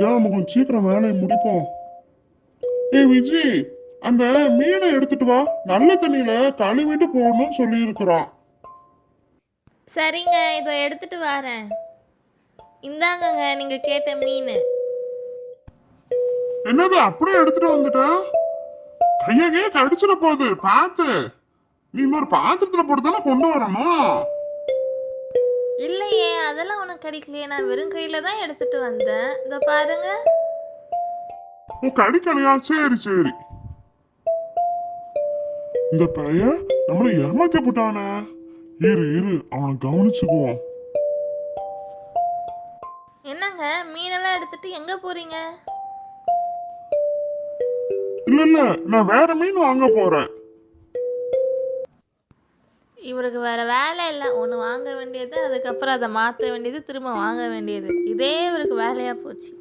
ஏன் நம்ம கொஞ்சம் சீக்கிரம் வேலையை முடிப்போம். ஏய் விஜி, அந்த மீனை எடுத்துட்டு வா. நல்ல தண்ணியில கழுவிட்டு போடணும்னு சொல்லி இருக்கிறான். சரிங்க, இதோ எடுத்துட்டு வரேன். இந்தாங்கங்க நீங்க கேட்ட மீன். என்னது அப்படியே எடுத்துட்டு வந்துட்ட? கையவே கடிச்சிட போகுது, பார்த்து. நீ இன்னொரு பாத்திரத்துல போட்டுதானே கொண்டு வரணும். இல்லையே, அதெல்லாம் உனக்கு கிடைக்கலையே. நான் வெறும் கையில தான் எடுத்துட்டு வந்தேன். இதோ பாருங்க. உன் கடிக்கலையா? சரி சரி. இந்த பையன் நம்மள ஏமாத்த போட்டானே. இரு இரு, அவனை கவனிச்சுக்குவோம். என்னங்க, மீனெல்லாம் எடுத்துட்டு எங்க போறீங்க? இல்ல இல்ல, நான் வேற மீன் வாங்க போறேன். இவருக்கு வேற வேலை இல்லை. ஒன்று வாங்க வேண்டியது, அதுக்கப்புறம் அதை மாற்ற வேண்டியது, திரும்ப வாங்க வேண்டியது. இதே இவருக்கு வேலையாக போச்சு.